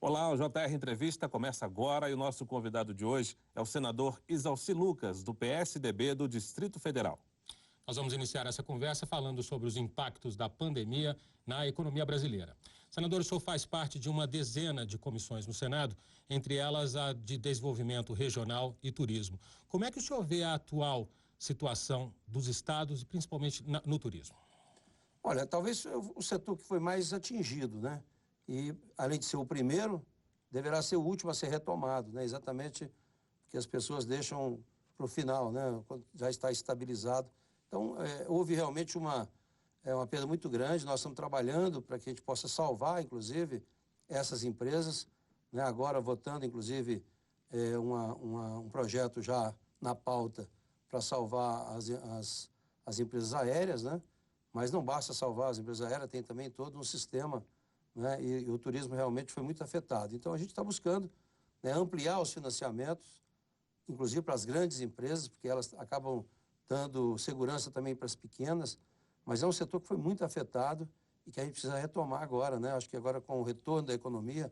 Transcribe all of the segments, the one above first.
Olá, o JR Entrevista começa agora e o nosso convidado de hoje é o senador Isalci Lucas, do PSDB do Distrito Federal. Nós vamos iniciar essa conversa falando sobre os impactos da pandemia na economia brasileira. Senador, o senhor faz parte de uma dezena de comissões no Senado, entre elas a de Desenvolvimento Regional e Turismo. Como é que o senhor vê a atual situação dos estados e principalmente no turismo? Olha, talvez o setor que foi mais atingido, né? E, além de ser o primeiro, deverá ser o último a ser retomado, né? Exatamente porque as pessoas deixam para o final, né? Quando já está estabilizado. Então, houve realmente uma perda muito grande. Nós estamos trabalhando para que a gente possa salvar, inclusive, essas empresas, né? Agora, votando, inclusive, um projeto já na pauta para salvar as empresas aéreas, né? Mas não basta salvar as empresas aéreas, tem também todo um sistema, né? E o turismo realmente foi muito afetado. Então, a gente está buscando, né, ampliar os financiamentos, inclusive para as grandes empresas, porque elas acabam dando segurança também para as pequenas, mas é um setor que foi muito afetado e que a gente precisa retomar agora, né? Acho que agora, com o retorno da economia,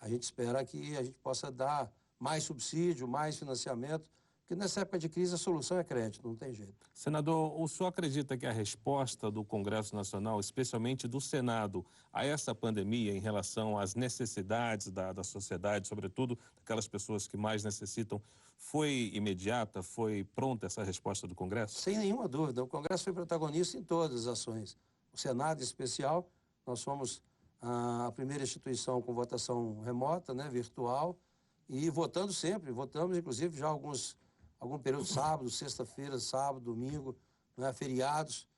a gente espera que a gente possa dar mais subsídio, mais financiamento, porque nessa época de crise a solução é crédito, não tem jeito. Senador, o senhor acredita que a resposta do Congresso Nacional, especialmente do Senado, a essa pandemia em relação às necessidades da sociedade, sobretudo daquelas pessoas que mais necessitam, foi imediata, foi pronta essa resposta do Congresso? Sem nenhuma dúvida, o Congresso foi protagonista em todas as ações. O Senado, em especial, nós fomos a primeira instituição com votação remota, né, virtual, e votando sempre, votamos inclusive já algum período sábado, sexta-feira, sábado, domingo, né, feriados.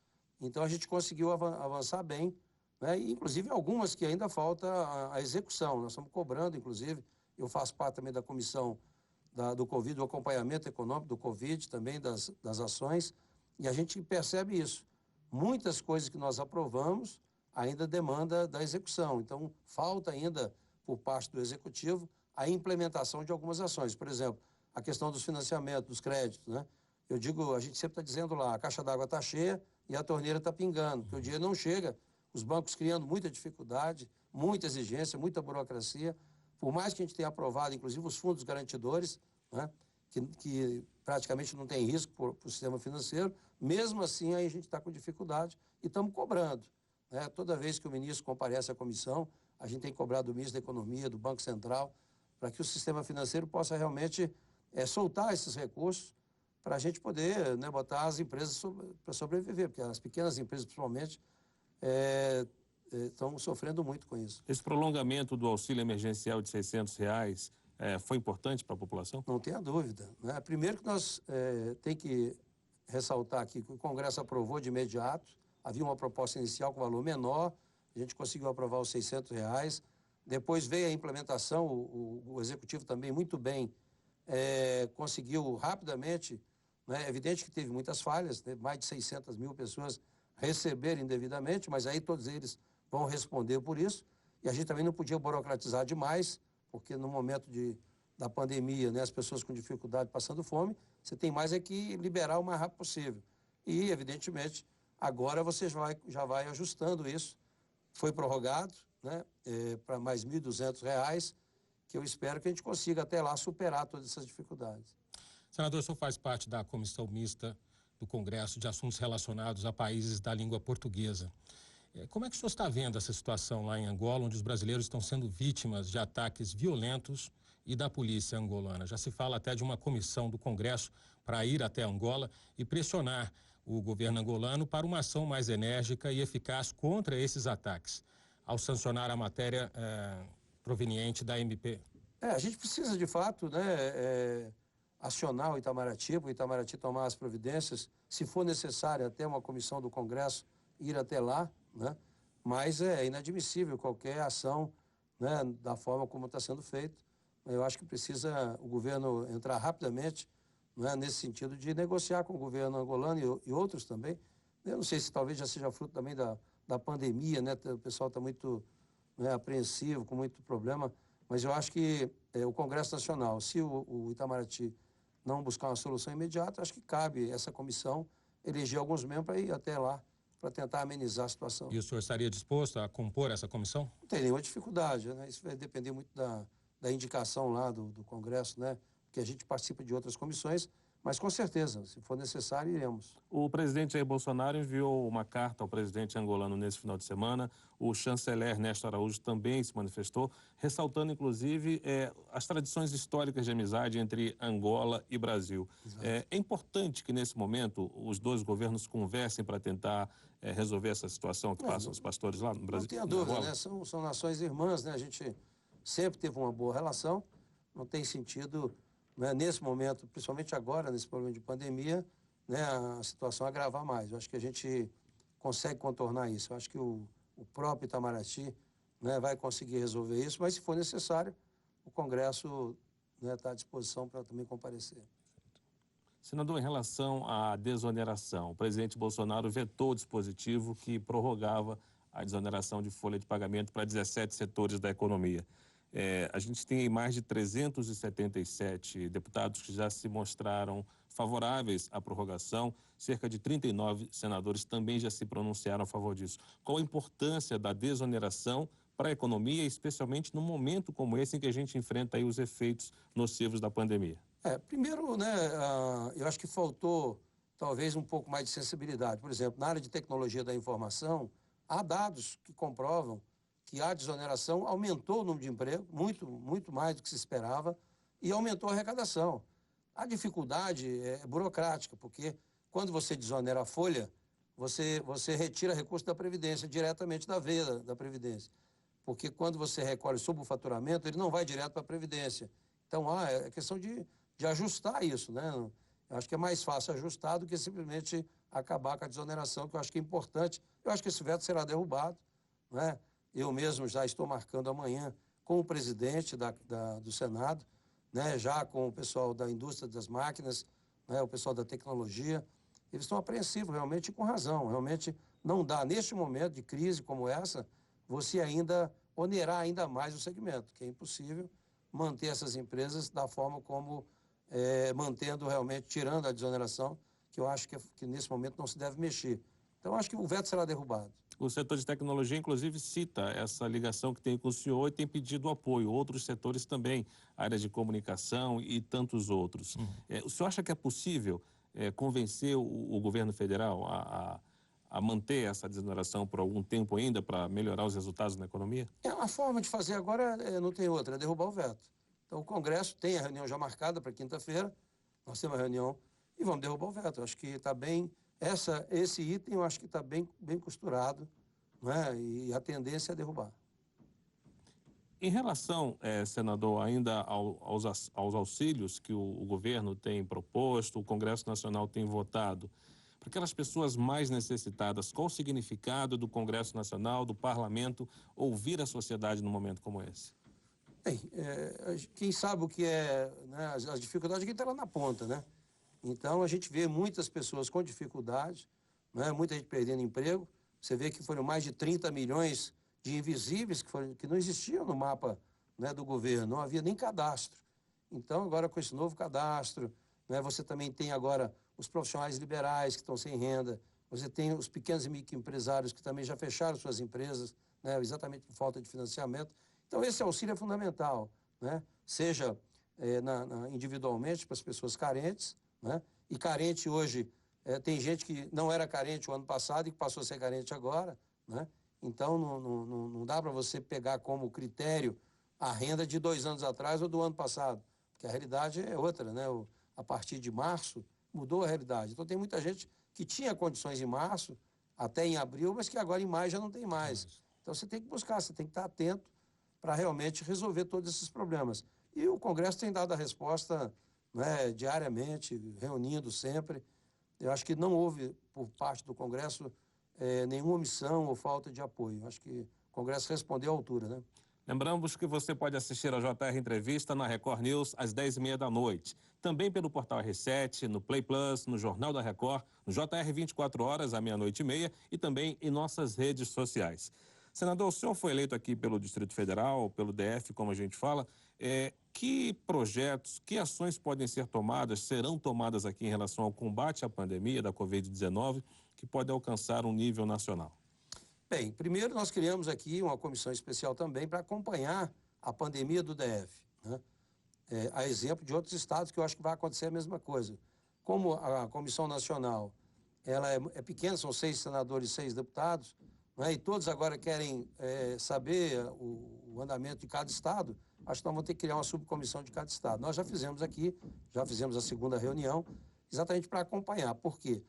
Então a gente conseguiu avançar bem, né, e inclusive algumas que ainda falta a execução. Nós estamos cobrando, inclusive, eu faço parte também da comissão do Covid, do acompanhamento econômico do Covid, também das ações, e a gente percebe isso. Muitas coisas que nós aprovamos ainda demanda da execução. Então, falta ainda, por parte do Executivo, a implementação de algumas ações. Por exemplo, a questão dos financiamentos, dos créditos, né? Eu digo, a gente sempre está dizendo lá, a caixa d'água está cheia e a torneira está pingando, porque o dinheiro não chega, os bancos criando muita dificuldade, muita exigência, muita burocracia. Por mais que a gente tenha aprovado, inclusive, os fundos garantidores, né, que praticamente não tem risco para o sistema financeiro, mesmo assim aí a gente está com dificuldade e estamos cobrando, né? Toda vez que o ministro comparece à comissão, a gente tem que cobrar do ministro da Economia, do Banco Central, para que o sistema financeiro possa realmente soltar esses recursos para a gente poder, né, botar as empresas para sobreviver, porque as pequenas empresas, principalmente, estão sofrendo muito com isso. Esse prolongamento do auxílio emergencial de R$600 foi importante para a população? Não tenha dúvida, né? Primeiro que nós tem que ressaltar aqui que o Congresso aprovou de imediato, havia uma proposta inicial com valor menor, a gente conseguiu aprovar os R$600, depois veio a implementação, o Executivo também muito bem conseguiu rapidamente, né? É evidente que teve muitas falhas, né? Mais de 600 mil pessoas receberam indevidamente, mas aí todos eles vão responder por isso, e a gente também não podia burocratizar demais, porque no momento da pandemia, né, as pessoas com dificuldade passando fome, você tem mais que liberar o mais rápido possível. E, evidentemente, agora você já vai ajustando isso. Foi prorrogado, né, para mais R$1.200, que eu espero que a gente consiga até lá superar todas essas dificuldades. Senador, o senhor faz parte da Comissão Mista do Congresso de Assuntos Relacionados a Países da Língua Portuguesa. Como é que o senhor está vendo essa situação lá em Angola, onde os brasileiros estão sendo vítimas de ataques violentos e da polícia angolana? Já se fala até de uma comissão do Congresso para ir até Angola e pressionar o governo angolano para uma ação mais enérgica e eficaz contra esses ataques, ao sancionar a matéria proveniente da MP. A gente precisa, de fato, né, acionar o Itamaraty, para o Itamaraty tomar as providências, se for necessário até uma comissão do Congresso ir até lá, né? Mas é inadmissível qualquer ação, né, da forma como está sendo feito. Eu acho que precisa o governo entrar rapidamente, né, nesse sentido de negociar com o governo angolano e outros também. Eu não sei se talvez já seja fruto também da pandemia, né? O pessoal está muito, né, apreensivo, com muito problema, mas eu acho que o Congresso Nacional, se o Itamaraty não buscar uma solução imediata, acho que cabe essa comissão eleger alguns membros para ir até lá, para tentar amenizar a situação. E o senhor estaria disposto a compor essa comissão? Não tem nenhuma dificuldade, né? Isso vai depender muito da indicação lá do Congresso, né? Porque a gente participa de outras comissões, mas com certeza, se for necessário, iremos. O presidente Jair Bolsonaro enviou uma carta ao presidente angolano nesse final de semana. O chanceler Ernesto Araújo também se manifestou, ressaltando, inclusive, as tradições históricas de amizade entre Angola e Brasil. É importante que, nesse momento, os dois governos conversem para tentar resolver essa situação que passam os pastores lá no Brasil. Não tenha dúvida, né? São nações irmãs, né? A gente sempre teve uma boa relação. Não tem sentido, né, nesse momento, principalmente agora, nesse problema de pandemia, né, a situação agravar mais. Eu acho que a gente consegue contornar isso. Eu acho que o próprio Itamaraty, né, vai conseguir resolver isso, mas se for necessário, o Congresso, né, está à disposição para também comparecer. Senador, em relação à desoneração, o presidente Bolsonaro vetou o dispositivo que prorrogava a desoneração de folha de pagamento para 17 setores da economia. A gente tem mais de 377 deputados que já se mostraram favoráveis à prorrogação, cerca de 39 senadores também já se pronunciaram a favor disso. Qual a importância da desoneração para a economia, especialmente num momento como esse em que a gente enfrenta aí os efeitos nocivos da pandemia? Primeiro, né, eu acho que faltou talvez um pouco mais de sensibilidade. Por exemplo, na área de tecnologia da informação, há dados que comprovam que a desoneração aumentou o número de emprego, muito mais do que se esperava, e aumentou a arrecadação. A dificuldade é burocrática, porque quando você desonera a folha, você retira recurso da Previdência, diretamente da veia da Previdência. Porque quando você recolhe sob o faturamento, ele não vai direto para a Previdência. Então, é questão de ajustar isso, né? Eu acho que é mais fácil ajustar do que simplesmente acabar com a desoneração, que eu acho que é importante. Eu acho que esse veto será derrubado, né? Eu mesmo já estou marcando amanhã com o presidente do Senado, né? Já com o pessoal da indústria das máquinas, né? O pessoal da tecnologia. Eles estão apreensivos, realmente, e com razão. Realmente não dá, neste momento de crise como essa, você ainda onerar ainda mais o segmento, que é impossível manter essas empresas da forma como mantendo realmente, tirando a desoneração, que eu acho que nesse momento não se deve mexer. Então, acho que o veto será derrubado. O setor de tecnologia, inclusive, cita essa ligação que tem com o senhor e tem pedido apoio. Outros setores também, área de comunicação e tantos outros. O senhor acha que é possível convencer o governo federal a manter essa desoneração por algum tempo ainda para melhorar os resultados na economia? A forma de fazer agora não tem outra, é derrubar o veto. Então, o Congresso tem a reunião já marcada para quinta-feira, nós temos a reunião e vamos derrubar o veto. Eu acho que está bem, esse item eu acho que está bem costurado, né? E a tendência é derrubar. Em relação, senador, ainda aos auxílios que o governo tem proposto, o Congresso Nacional tem votado, para aquelas pessoas mais necessitadas, qual o significado do Congresso Nacional, do Parlamento, ouvir a sociedade num momento como esse? Bem, quem sabe o que é, né, as dificuldades, quem está lá na ponta, né? Então, a gente vê muitas pessoas com dificuldade, né, muita gente perdendo emprego. Você vê que foram mais de 30 milhões de invisíveis que não existiam no mapa, né, do governo, não havia nem cadastro. Então, agora com esse novo cadastro, né, você também tem agora os profissionais liberais que estão sem renda, você tem os pequenos e microempresários que também já fecharam suas empresas, né, exatamente por falta de financiamento. Então, esse auxílio é fundamental, né? Seja individualmente para as pessoas carentes, né? E carente hoje, tem gente que não era carente o ano passado e que passou a ser carente agora, né? Então, não dá para você pegar como critério a renda de 2 anos atrás ou do ano passado, porque a realidade é outra, né? A partir de março, mudou a realidade. Então, tem muita gente que tinha condições em março, até em abril, mas que agora em maio já não tem mais. Então, você tem que buscar, você tem que estar atento para realmente resolver todos esses problemas. E o Congresso tem dado a resposta, né, diariamente, reunindo sempre. Eu acho que não houve, por parte do Congresso, nenhuma omissão ou falta de apoio. Eu acho que o Congresso respondeu à altura, né? Lembramos que você pode assistir a JR Entrevista na Record News às 10h30 da noite. Também pelo portal R7, no Play Plus, no Jornal da Record, no JR 24 horas à 00h30 e também em nossas redes sociais. Senador, o senhor foi eleito aqui pelo Distrito Federal, pelo DF, como a gente fala. Que projetos, que ações podem ser tomadas, serão tomadas aqui em relação ao combate à pandemia da Covid-19 que pode alcançar um nível nacional? Bem, primeiro nós criamos aqui uma comissão especial também para acompanhar a pandemia do DF, né? A exemplo de outros estados que eu acho que vai acontecer a mesma coisa. Como a Comissão Nacional ela é pequena, são 6 senadores e 6 deputados, né, e todos agora querem saber o andamento de cada estado, acho que nós vamos ter que criar uma subcomissão de cada estado. Nós já fizemos aqui, já fizemos a segunda reunião, exatamente para acompanhar. Por quê?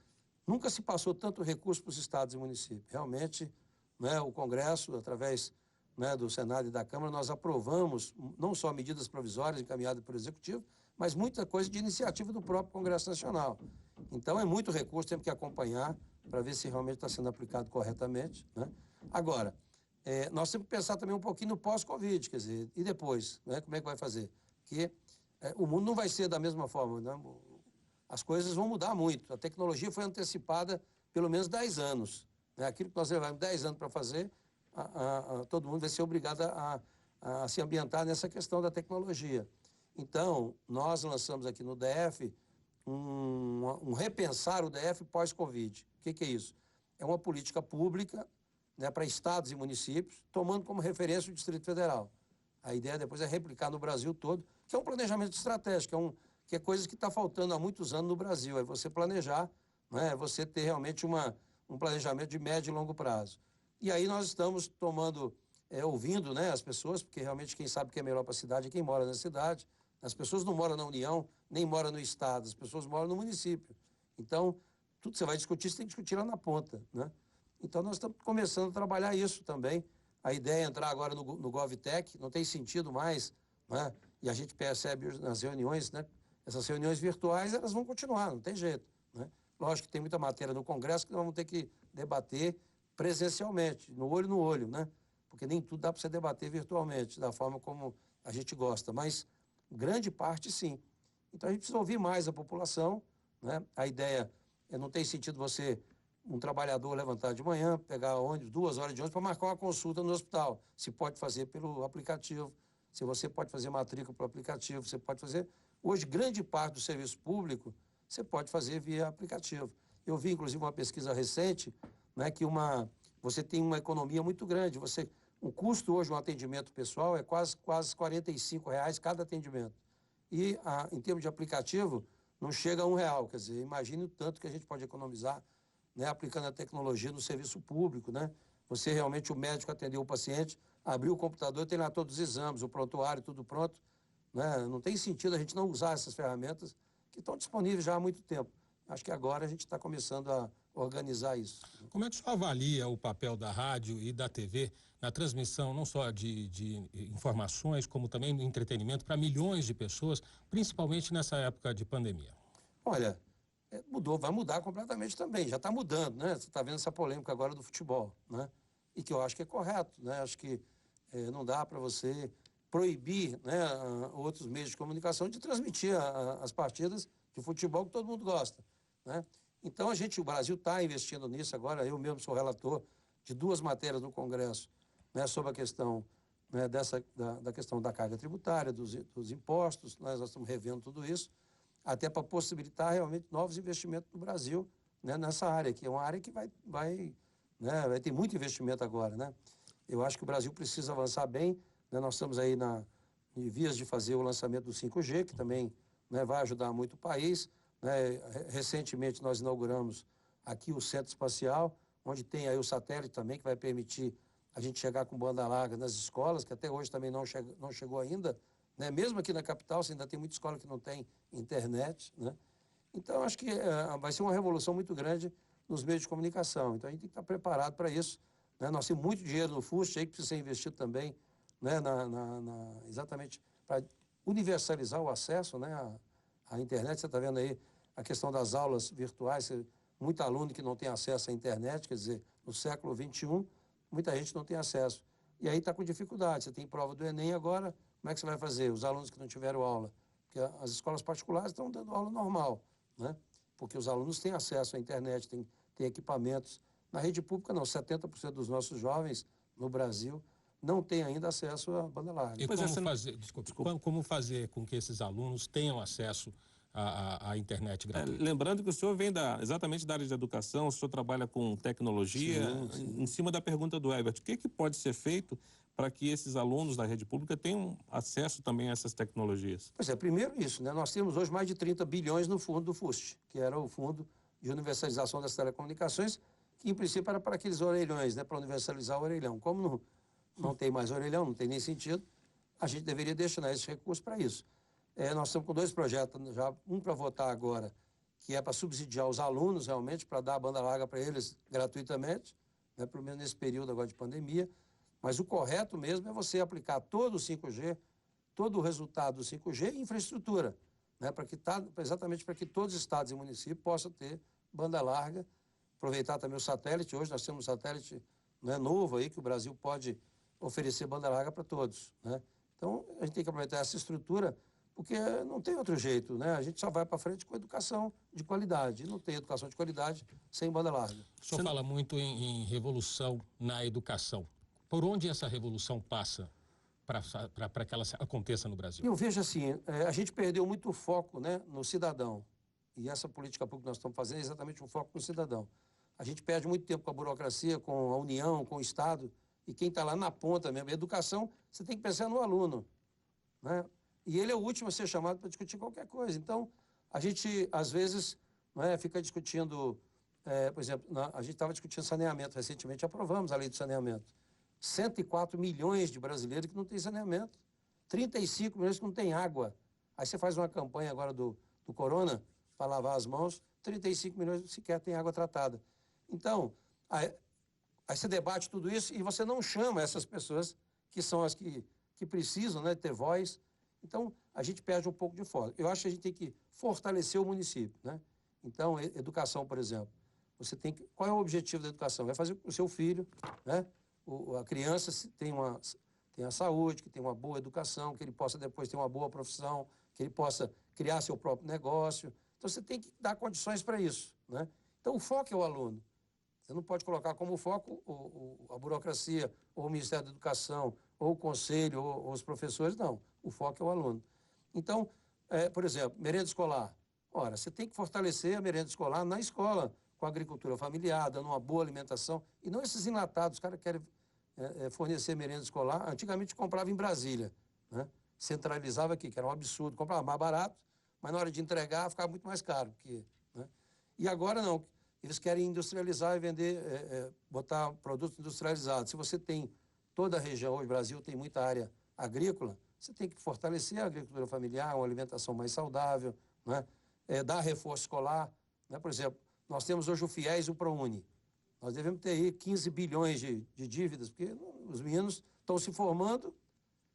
Nunca se passou tanto recurso para os estados e municípios. Realmente, né, o Congresso, através, né, do Senado e da Câmara, nós aprovamos não só medidas provisórias encaminhadas pelo Executivo, mas muita coisa de iniciativa do próprio Congresso Nacional. Então, é muito recurso, temos que acompanhar para ver se realmente está sendo aplicado corretamente, né? Agora, nós temos que pensar também um pouquinho no pós-Covid, quer dizer, e depois, né, como é que vai fazer? Porque o mundo não vai ser da mesma forma, né? As coisas vão mudar muito. A tecnologia foi antecipada pelo menos 10 anos. Né? Aquilo que nós levamos 10 anos para fazer, todo mundo vai ser obrigado a se ambientar nessa questão da tecnologia. Então, nós lançamos aqui no DF um repensar o DF pós-Covid. O que é isso? É uma política pública, né, para estados e municípios, tomando como referência o Distrito Federal. A ideia depois é replicar no Brasil todo, que é um planejamento estratégico, que é coisa que está faltando há muitos anos no Brasil. É você planejar, né, é você ter realmente um planejamento de médio e longo prazo. E aí nós estamos ouvindo, né, as pessoas, porque realmente quem sabe o que é melhor para a cidade é quem mora na cidade. As pessoas não moram na União, nem moram no Estado, as pessoas moram no município. Então, tudo que você vai discutir, você tem que discutir lá na ponta, né? Então, nós estamos começando a trabalhar isso também. A ideia é entrar agora no GovTech, não tem sentido mais, né? E a gente percebe nas reuniões, né? Essas reuniões virtuais, elas vão continuar, não tem jeito, né? Lógico que tem muita matéria no Congresso que nós vamos ter que debater presencialmente, no olho, né? Porque nem tudo dá para você debater virtualmente, da forma como a gente gosta, mas grande parte, sim. Então, a gente precisa ouvir mais a população, né? A ideia não tem sentido um trabalhador levantar de manhã, pegar ônibus, 2 horas de ônibus para marcar uma consulta no hospital. Se pode fazer pelo aplicativo, se você pode fazer matrícula pelo aplicativo, você pode fazer... Hoje, grande parte do serviço público, você pode fazer via aplicativo. Eu vi, inclusive, uma pesquisa recente, né, que você tem uma economia muito grande. O custo hoje de um atendimento pessoal é quase R$45 cada atendimento. E, em termos de aplicativo, não chega a R$1. Quer dizer, imagine o tanto que a gente pode economizar, né, aplicando a tecnologia no serviço público, né? Você realmente, o médico atendeu o paciente, abriu o computador, tem lá todos os exames, o prontuário, tudo pronto, né? Não tem sentido a gente não usar essas ferramentas que estão disponíveis já há muito tempo. Acho que agora a gente está começando a organizar isso. Como é que o senhor avalia o papel da rádio e da TV na transmissão não só de informações, como também do entretenimento para milhões de pessoas, principalmente nessa época de pandemia? Olha, vai mudar completamente também, já está mudando, né? Você está vendo essa polêmica agora do futebol, né? E que eu acho que é correto, né? Acho que não dá para você proibir, né, outros meios de comunicação de transmitir as partidas de futebol que todo mundo gosta, né? Então, o Brasil está investindo nisso agora. Eu mesmo sou relator de 2 matérias no Congresso, né, sobre a questão, né, da questão da carga tributária, dos impostos. Nós estamos revendo tudo isso, até para possibilitar realmente novos investimentos no Brasil, né, nessa área, que é uma área que vai ter muito investimento agora, né? Eu acho que o Brasil precisa avançar bem, né? Nós estamos aí em vias de fazer o lançamento do 5G, que também, né, vai ajudar muito o país, né? Recentemente nós inauguramos aqui o Centro Espacial, onde tem aí o satélite também, que vai permitir a gente chegar com banda larga nas escolas, que até hoje também não chegou ainda, né? Mesmo aqui na capital, você ainda tem muita escola que não tem internet, né? Então, acho que vai ser uma revolução muito grande nos meios de comunicação. Então, a gente tem que estar preparado para isso, né? Nós temos muito dinheiro no FUST, aí que precisa ser investido também, né? Exatamente para universalizar o acesso, né, à internet. Você está vendo aí a questão das aulas virtuais, muito aluno que não tem acesso à internet, quer dizer, no século XXI, muita gente não tem acesso. E aí está com dificuldade. Você tem prova do Enem agora, como é que você vai fazer? Os alunos que não tiveram aula. Porque as escolas particulares estão dando aula normal, né? Porque os alunos têm acesso à internet, têm equipamentos. Na rede pública, não. 70% dos nossos jovens no Brasil não têm ainda acesso à banda larga. E como fazer com que esses alunos tenham acesso a internet gratuita. Lembrando que o senhor vem exatamente da área de educação, o senhor trabalha com tecnologia. Sim. Em cima da pergunta do Herbert, o que pode ser feito para que esses alunos da rede pública tenham acesso também a essas tecnologias? Pois é, primeiro isso, né? Nós temos hoje mais de 30 bilhões no fundo do FUST, que era o Fundo de Universalização das Telecomunicações, que em princípio era para aqueles orelhões, né? Para universalizar o orelhão. Como não tem mais orelhão, não tem nem sentido, a gente deveria destinar esses recursos para isso. Nós estamos com 2 projetos, já um para votar agora, que é para subsidiar os alunos realmente, para dar a banda larga para eles gratuitamente, né? Pelo menos nesse período agora de pandemia. Mas o correto mesmo é você aplicar todo o 5G, todo o resultado do 5G em infraestrutura, né? Exatamente para que todos os estados e municípios possam ter banda larga, aproveitar também o satélite. Hoje nós temos um satélite, né, novo aí, que o Brasil pode oferecer banda larga para todos, né? Então, a gente tem que aproveitar essa estrutura, porque não tem outro jeito, né? A gente só vai para frente com educação de qualidade. E não tem educação de qualidade sem banda larga. O senhor fala muito em revolução na educação. Por onde essa revolução passa para que ela aconteça no Brasil? Eu vejo assim, a gente perdeu muito o foco, né, no cidadão. E essa política pública que nós estamos fazendo é exatamente um foco no cidadão. A gente perde muito tempo com a burocracia, com a União, com o Estado, e quem está lá na ponta mesmo. A educação, você tem que pensar no aluno, né? E ele é o último a ser chamado para discutir qualquer coisa. Então, a gente, às vezes, né, fica discutindo, por exemplo, a gente estava discutindo saneamento recentemente, aprovamos a lei de saneamento. 104 milhões de brasileiros que não têm saneamento, 35 milhões que não têm água. Aí você faz uma campanha agora do Corona para lavar as mãos, 35 milhões sequer têm água tratada. Então, aí você debate tudo isso e você não chama essas pessoas que são as que precisam, né, ter voz. Então, a gente perde um pouco de foco. Eu acho que a gente tem que fortalecer o município, né? Então, educação, por exemplo. Qual é o objetivo da educação? É fazer com que o seu filho, né, a criança tenha a saúde, que tenha uma boa educação, que ele possa depois ter uma boa profissão, que ele possa criar seu próprio negócio. Então, você tem que dar condições para isso, né? Então, o foco é o aluno. Você não pode colocar como foco a burocracia, ou o Ministério da Educação, ou o Conselho, ou os professores, não. O foco é o aluno. Então, por exemplo, merenda escolar. Ora, você tem que fortalecer a merenda escolar na escola, com a agricultura familiar, dando uma boa alimentação, e não esses enlatados. Os caras querem fornecer merenda escolar. Antigamente comprava em Brasília, né? Centralizava aqui, que era um absurdo. Comprava mais barato, mas na hora de entregar ficava muito mais caro. Né? E agora não. Eles querem industrializar e vender, botar produtos industrializados. Se você tem toda a região, hoje o Brasil tem muita área agrícola, você tem que fortalecer a agricultura familiar, uma alimentação mais saudável, né? Dar reforço escolar, né? Por exemplo, nós temos hoje o FIES e o ProUni. Nós devemos ter aí 15 bilhões de dívidas, porque os meninos estão se formando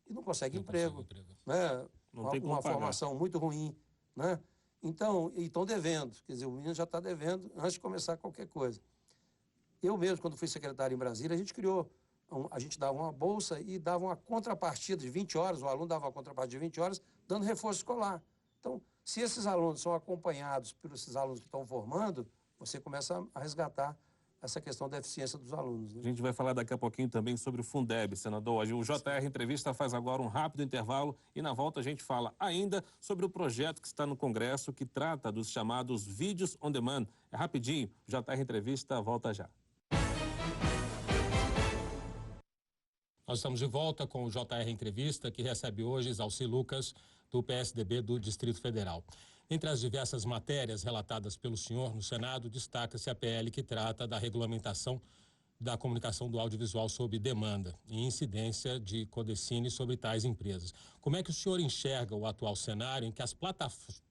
e não conseguem emprego. Né? Uma formação muito ruim, né? Então, e estão devendo. Quer dizer, o menino já está devendo antes de começar qualquer coisa. Eu mesmo, quando fui secretário em Brasília, a gente dava uma bolsa e dava uma contrapartida de 20 horas, o aluno dava uma contrapartida de 20 horas, dando reforço escolar. Então, se esses alunos são acompanhados por esses alunos que estão formando, você começa a resgatar essa questão da eficiência dos alunos. Né? A gente vai falar daqui a pouquinho também sobre o Fundeb, senador. O JR Entrevista faz agora um rápido intervalo e na volta a gente fala ainda sobre o projeto que está no Congresso que trata dos chamados vídeos on demand. É rapidinho, o JR Entrevista volta já. Nós estamos de volta com o JR Entrevista, que recebe hoje Zalci Lucas, do PSDB do Distrito Federal. Entre as diversas matérias relatadas pelo senhor no Senado, destaca-se a PL que trata da regulamentação da comunicação do audiovisual sob demanda e incidência de Codecine sobre tais empresas. Como é que o senhor enxerga o atual cenário em que as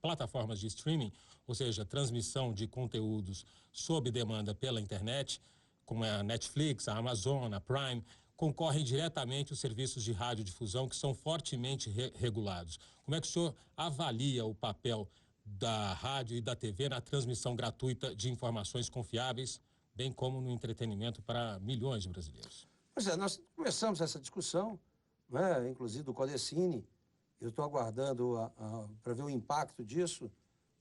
plataformas de streaming, ou seja, transmissão de conteúdos sob demanda pela internet, como a Netflix, a Amazon, a Prime, concorrem diretamente os serviços de radiodifusão que são fortemente regulados? Como é que o senhor avalia o papel da rádio e da TV na transmissão gratuita de informações confiáveis, bem como no entretenimento para milhões de brasileiros? Pois é, nós começamos essa discussão, né, inclusive do Codecine. Eu estou aguardando para ver o impacto disso,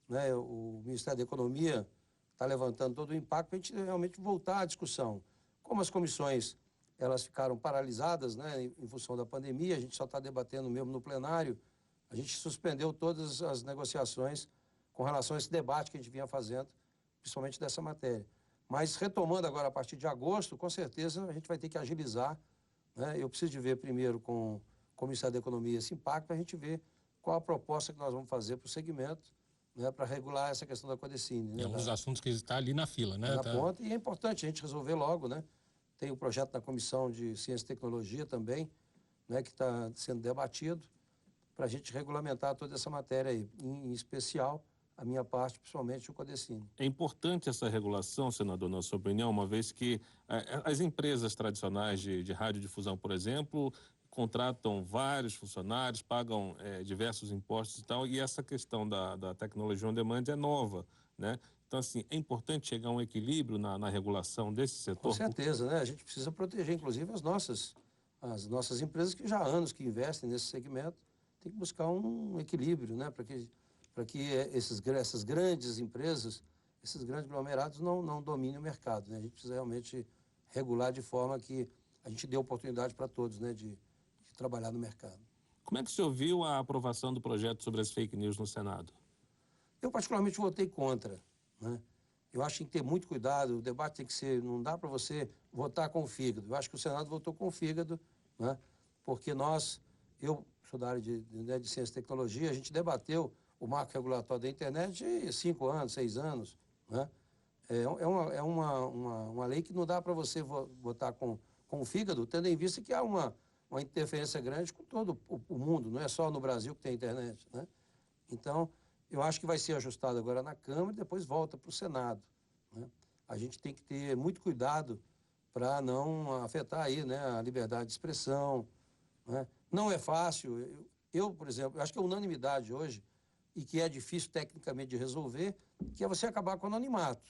né? O Ministério da Economia está levantando todo o impacto para a gente realmente voltar à discussão. Como as comissões elas ficaram paralisadas, né, em função da pandemia, a gente só está debatendo mesmo no plenário. A gente suspendeu todas as negociações com relação a esse debate que a gente vinha fazendo, principalmente dessa matéria. Mas retomando agora a partir de agosto, com certeza a gente vai ter que agilizar, né? Eu preciso de ver primeiro com o Ministério da Economia esse impacto, para a gente ver qual a proposta que nós vamos fazer para o segmento, né, para regular essa questão da Codecine. Né, É um dos assuntos que está ali na fila, né? na ponta, e é importante a gente resolver logo, né? Tem o projeto da Comissão de Ciência e Tecnologia também, né, que está sendo debatido, para a gente regulamentar toda essa matéria aí, em especial a minha parte, principalmente o Codecine. É importante essa regulação, senador, na sua opinião, uma vez que as empresas tradicionais de radiodifusão, por exemplo, contratam vários funcionários, pagam diversos impostos e tal, e essa questão da tecnologia on demand é nova, né? Então, assim, é importante chegar a um equilíbrio na regulação desse setor? Com certeza, né? A gente precisa proteger, inclusive, as nossas empresas que já há anos que investem nesse segmento, tem que buscar um equilíbrio, né? Para que essas grandes empresas, esses grandes aglomerados não dominem o mercado, né? A gente precisa realmente regular de forma que a gente dê oportunidade para todos, né? De trabalhar no mercado. Como é que o senhor viu a aprovação do projeto sobre as fake news no Senado? Eu, particularmente, votei contra, né? Eu acho que tem que ter muito cuidado, o debate tem que ser, não dá para você votar com o fígado. Eu acho que o Senado votou com o fígado, né? Porque eu sou da área de Ciência e Tecnologia, a gente debateu o marco regulatório da internet de 5 anos, 6 anos, né? É uma lei que não dá para você votar com o fígado, tendo em vista que há uma interferência grande com todo o mundo, não é só no Brasil que tem internet, né? Então, eu acho que vai ser ajustado agora na Câmara e depois volta para o Senado, né? A gente tem que ter muito cuidado para não afetar aí, né, a liberdade de expressão, né? Não é fácil. Eu, por exemplo, acho que é unanimidade hoje, e que é difícil tecnicamente de resolver, que é você acabar com o anonimato.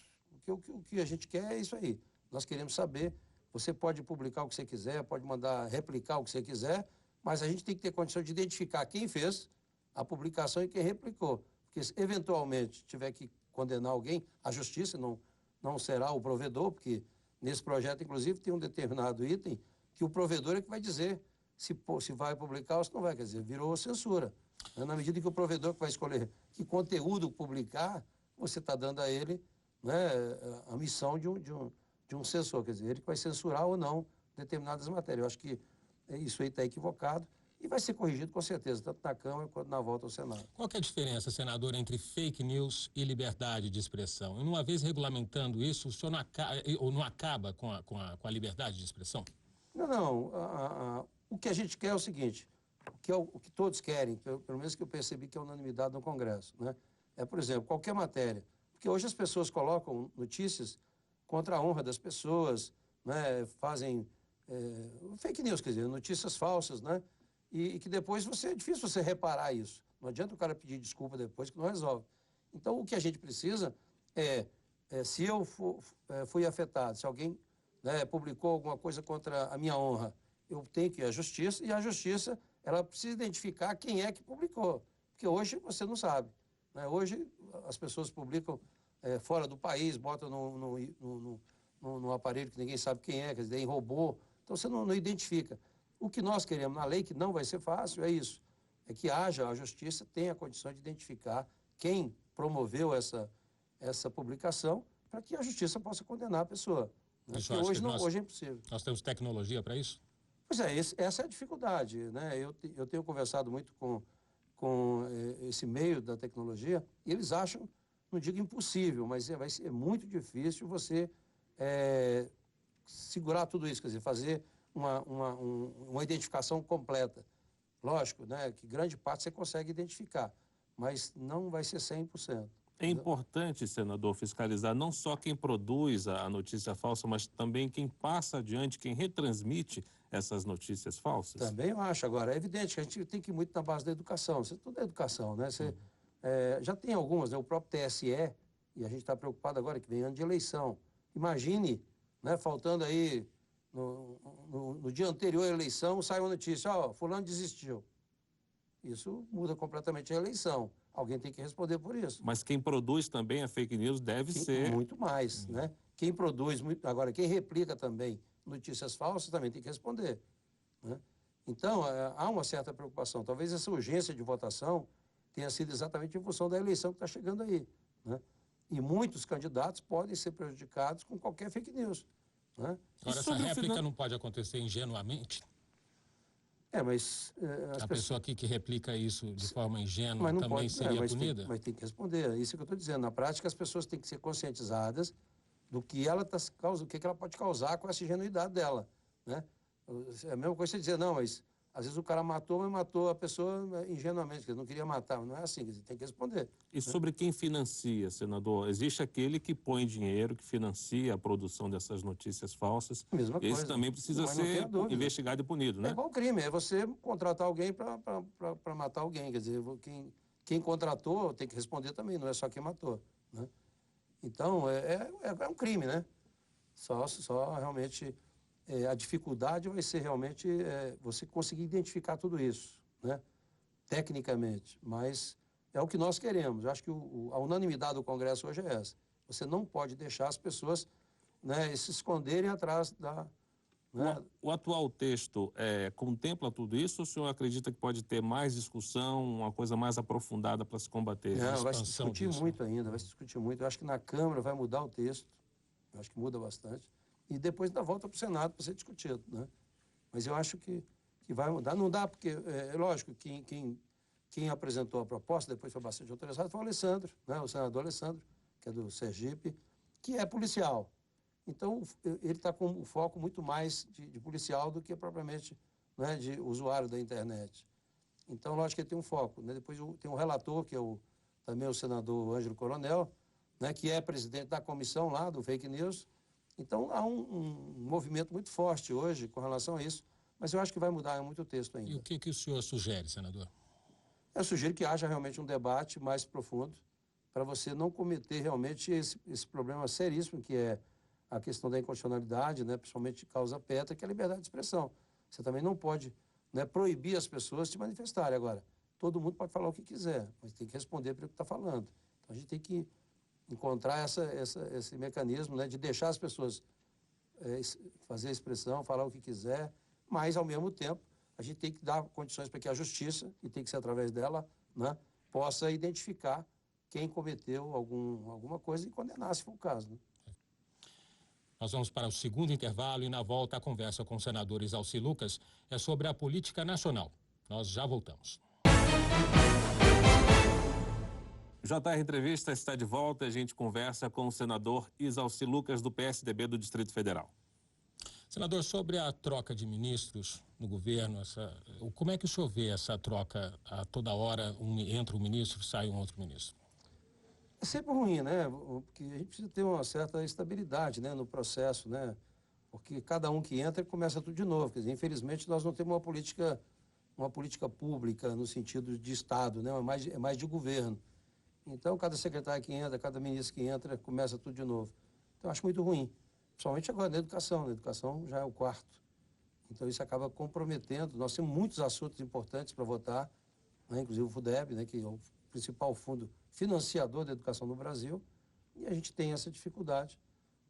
O que a gente quer é isso aí. Nós queremos saber, você pode publicar o que você quiser, pode mandar replicar o que você quiser, mas a gente tem que ter condição de identificar quem fez a publicação e quem replicou. Porque se eventualmente tiver que condenar alguém, a justiça não será o provedor, porque nesse projeto, inclusive, tem um determinado item que o provedor é que vai dizer se vai publicar ou se não vai. Quer dizer, virou censura. Na medida que o provedor que vai escolher que conteúdo publicar, você está dando a ele, né, a missão de um censor. Quer dizer, ele que vai censurar ou não determinadas matérias. Eu acho que isso aí está equivocado e vai ser corrigido com certeza, tanto na Câmara quanto na volta ao Senado. Qual que é a diferença, senador, entre fake news e liberdade de expressão? E uma vez regulamentando isso, o senhor não acaba com a liberdade de expressão? Não. O que a gente quer é o seguinte, o que todos querem, pelo menos que eu percebi que é unanimidade no Congresso, né? É, por exemplo, qualquer matéria. Porque hoje as pessoas colocam notícias contra a honra das pessoas, né? Fazem fake news, quer dizer, notícias falsas, né? E que depois é difícil você reparar isso. Não adianta o cara pedir desculpa depois que não resolve. Então, o que a gente precisa se eu fui afetado, se alguém, né, publicou alguma coisa contra a minha honra, eu tenho que ir à Justiça, e a Justiça ela precisa identificar quem é que publicou, porque hoje você não sabe, né? Hoje as pessoas publicam fora do país, botam no aparelho que ninguém sabe quem é, quer dizer, em robô, então você não identifica. O que nós queremos na lei, que não vai ser fácil, é isso, é que a Justiça tenha a condição de identificar quem promoveu essa publicação, para que a Justiça possa condenar a pessoa, né? Porque hoje é impossível. Nós temos tecnologia para isso? Pois é, essa é a dificuldade, né? Eu tenho conversado muito com esse meio da tecnologia, e eles acham, não digo impossível, mas vai ser muito difícil você segurar tudo isso, quer dizer, fazer uma identificação completa. Lógico, né, que grande parte você consegue identificar, mas não vai ser 100%. É importante, senador, fiscalizar não só quem produz a notícia falsa, mas também quem passa adiante, quem retransmite essas notícias falsas? Também eu acho. Agora, é evidente que a gente tem que ir muito na base da educação. Isso tudo é educação, né? Já tem algumas, né? O próprio TSE, e a gente está preocupado agora que vem ano de eleição. Imagine, né, faltando aí, no dia anterior à eleição, sai uma notícia, fulano desistiu. Isso muda completamente a eleição. Alguém tem que responder por isso. Mas quem produz também a fake news deve ser... Muito mais, né? Quem produz, agora, quem replica também notícias falsas também tem que responder, né? Então, há uma certa preocupação. Talvez essa urgência de votação tenha sido exatamente em função da eleição que está chegando aí, né? E muitos candidatos podem ser prejudicados com qualquer fake news, né? Agora, essa réplica não pode acontecer ingenuamente? Mas a pessoa aqui que replica isso de forma ingênua também pode, seria punida? Mas tem que responder. Isso que eu estou dizendo. Na prática, as pessoas têm que ser conscientizadas do que ela o que ela pode causar com essa ingenuidade dela, né? É a mesma coisa você dizer, não, mas às vezes o cara matou, mas matou a pessoa ingenuamente, que ele não queria matar. Não é assim, quer dizer, tem que responder. E sobre quem financia, senador? Existe aquele que põe dinheiro, que financia a produção dessas notícias falsas. Mesma coisa. Esse também precisa ser investigado e punido, né? É igual crime, é você contratar alguém para matar alguém. Quer dizer, quem contratou tem que responder também, não é só quem matou, né? Então, é um crime, né? Só realmente a dificuldade vai ser realmente você conseguir identificar tudo isso, né? Tecnicamente, mas é o que nós queremos. Eu acho que a unanimidade do Congresso hoje é essa. Você não pode deixar as pessoas, né, se esconderem atrás da... Né? O atual texto contempla tudo isso ou o senhor acredita que pode ter mais discussão, uma coisa mais aprofundada para se combater? Não, vai se discutir muito ainda, vai se discutir muito. Eu acho que na Câmara vai mudar o texto, eu acho que muda bastante, e depois ainda volta para o Senado para ser discutido, né? Mas eu acho que vai mudar. Não dá, porque, lógico, quem apresentou a proposta, depois foi bastante autorizado, foi o Alessandro, né? O senador Alessandro, que é do Sergipe, que é policial. Então, ele está com um foco muito mais de policial do que propriamente, né, de usuário da internet. Então, lógico que ele tem um foco, né? Depois tem um relator, que é também o senador Ângelo Coronel, né, que é presidente da comissão lá do Fake News. Então, há um movimento muito forte hoje com relação a isso, mas eu acho que vai mudar muito o texto ainda. E o que o senhor sugere, senador? Eu sugiro que haja realmente um debate mais profundo para você não cometer realmente esse problema seríssimo que é a questão da inconstitucionalidade, né, principalmente de causa peta, que é a liberdade de expressão. Você também não pode, né, proibir as pessoas de se manifestarem. Agora, todo mundo pode falar o que quiser, mas tem que responder pelo que está falando. Então, a gente tem que encontrar esse mecanismo, né, de deixar as pessoas fazer a expressão, falar o que quiser, mas, ao mesmo tempo, a gente tem que dar condições para que a justiça, e tem que ser através dela, né, possa identificar quem cometeu alguma coisa e condenar, se for o caso, né? Nós vamos para o segundo intervalo e, na volta, a conversa com o senador Isalci Lucas é sobre a política nacional. Nós já voltamos. JR Entrevista está de volta. A gente conversa com o senador Isalci Lucas, do PSDB do Distrito Federal. Senador, sobre a troca de ministros no governo, como é que o senhor vê essa troca? A toda hora entra um ministro, sai um outro ministro. É sempre ruim, né? Porque a gente precisa ter uma certa estabilidade, né, no processo, né? Porque cada um que entra começa tudo de novo. Quer dizer, infelizmente, nós não temos uma política pública no sentido de Estado, né? É mais de governo. Então, cada secretário que entra, cada ministro que entra, começa tudo de novo. Então, eu acho muito ruim. Principalmente agora na educação. Na educação já é o quarto. Então, isso acaba comprometendo. Nós temos muitos assuntos importantes para votar, né? Inclusive o FUDEB, né, que é o principal fundo financiador da educação no Brasil, e a gente tem essa dificuldade,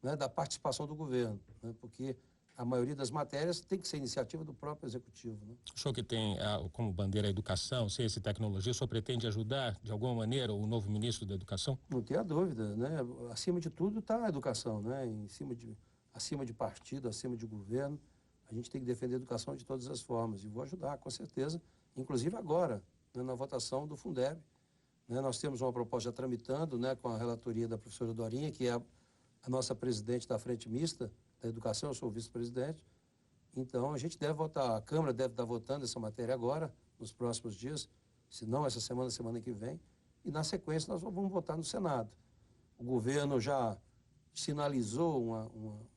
né, da participação do governo, né, porque a maioria das matérias tem que ser iniciativa do próprio executivo, né? O senhor que tem como bandeira a educação, ciência e tecnologia, o senhor pretende ajudar, de alguma maneira, o novo ministro da Educação? Não tenha dúvida, né? Acima de tudo está a educação, né? Acima de partido, acima de governo, a gente tem que defender a educação de todas as formas, e vou ajudar, com certeza, inclusive agora, né, na votação do Fundeb. Nós temos uma proposta já tramitando, né, com a relatoria da professora Dorinha, que é a nossa presidente da Frente Mista da Educação, eu sou o vice-presidente. Então, a gente deve votar, a Câmara deve estar votando essa matéria agora, nos próximos dias, se não essa semana, semana que vem, e na sequência nós vamos votar no Senado. O governo já sinalizou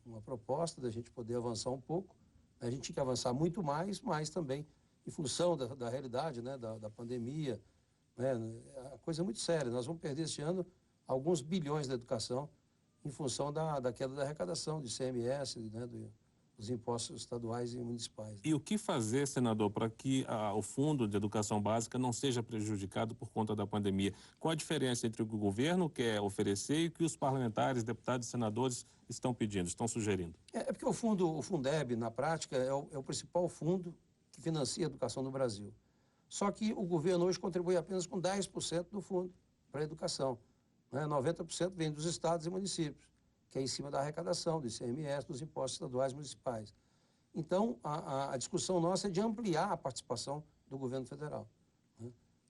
uma proposta da gente poder avançar um pouco. A gente tinha que avançar muito mais, mas também em função da realidade, né, da pandemia, né, a coisa é muito séria. Nós vamos perder este ano alguns bilhões da educação em função da queda da arrecadação de ICMS, né, dos impostos estaduais e municipais. E o que fazer, senador, para que o Fundo de Educação Básica não seja prejudicado por conta da pandemia? Qual a diferença entre o que o governo quer oferecer e o que os parlamentares, deputados e senadores estão pedindo, estão sugerindo? É porque o Fundeb, na prática, é o principal fundo que financia a educação no Brasil. Só que o governo hoje contribui apenas com 10% do fundo para a educação. 90% vem dos estados e municípios, que é em cima da arrecadação, do ICMS, dos impostos estaduais e municipais. Então, a discussão nossa é de ampliar a participação do governo federal.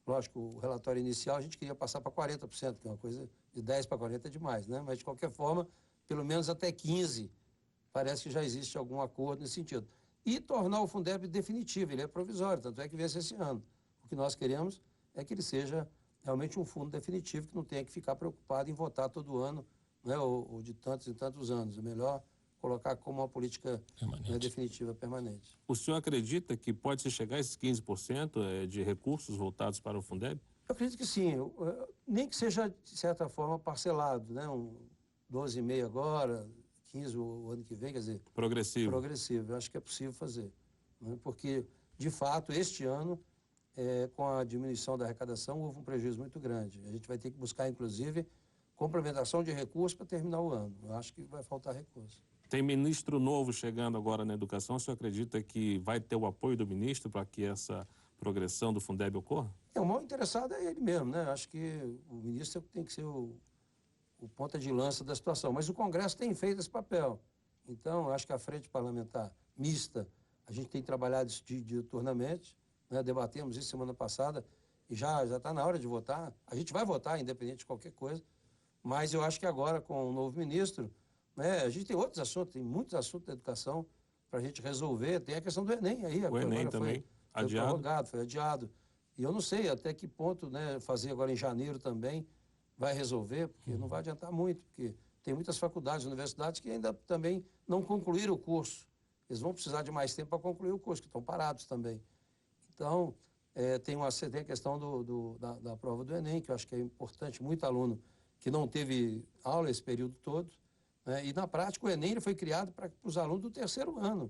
Lógico, o relatório inicial a gente queria passar para 40%, que é uma coisa de 10 para 40 é demais, né? Mas, de qualquer forma, pelo menos até 15%, parece que já existe algum acordo nesse sentido. E tornar o Fundeb definitivo, ele é provisório, tanto é que vence esse ano. O que nós queremos é que ele seja realmente um fundo definitivo, que não tenha que ficar preocupado em votar todo ano, né, ou de tantos e tantos anos. É melhor colocar como uma política definitiva, permanente. O senhor acredita que pode se chegar a esses 15% de recursos voltados para o Fundeb? Eu acredito que sim, nem que seja, de certa forma, parcelado, né? 12,5 agora, 15 o ano que vem, quer dizer... Progressivo. Progressivo, eu acho que é possível fazer. Né? Porque, de fato, este ano, com a diminuição da arrecadação, houve um prejuízo muito grande. A gente vai ter que buscar, inclusive, complementação de recursos para terminar o ano. Eu acho que vai faltar recursos. Tem ministro novo chegando agora na educação. O senhor acredita que vai ter o apoio do ministro para que essa progressão do Fundeb ocorra? O maior interessado é ele mesmo, né? Acho que o ministro tem que ser o ponta de lança da situação. Mas o Congresso tem feito esse papel. Então, acho que a frente parlamentar mista, a gente tem trabalhado isso diuturnamente, né? Debatemos isso semana passada e já está na hora de votar. A gente vai votar, independente de qualquer coisa. Mas eu acho que agora, com o novo ministro, né, a gente tem outros assuntos, tem muitos assuntos da educação para a gente resolver. Tem a questão do Enem aí. O Enem também, adiado. Foi prorrogado, foi adiado. E eu não sei até que ponto, né, fazer agora em janeiro também vai resolver, porque não vai adiantar muito, porque tem muitas faculdades, universidades que ainda também não concluíram o curso. Eles vão precisar de mais tempo para concluir o curso, que estão parados também. Então, tem a questão da prova do Enem, que eu acho que é importante, muito aluno que não teve aula esse período todo, né? E, na prática, o Enem ele foi criado para os alunos do terceiro ano.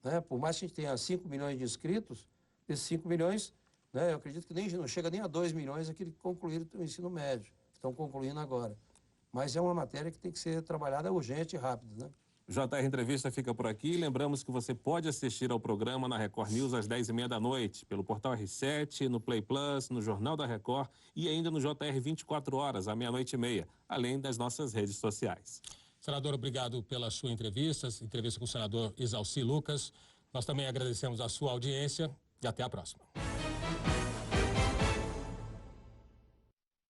Né? Por mais que a gente tenha 5 milhões de inscritos, esses 5 milhões, né, eu acredito que não chega nem a 2 milhões aqueles que concluíram o ensino médio, que estão concluindo agora. Mas é uma matéria que tem que ser trabalhada urgente e rápido, né? JR Entrevista fica por aqui. Lembramos que você pode assistir ao programa na Record News às 10h30 da noite, pelo portal R7, no Play Plus, no Jornal da Record e ainda no JR 24 horas, à 00:30, além das nossas redes sociais. Senador, obrigado pela sua entrevista com o senador Exalci Lucas. Nós também agradecemos a sua audiência e até a próxima.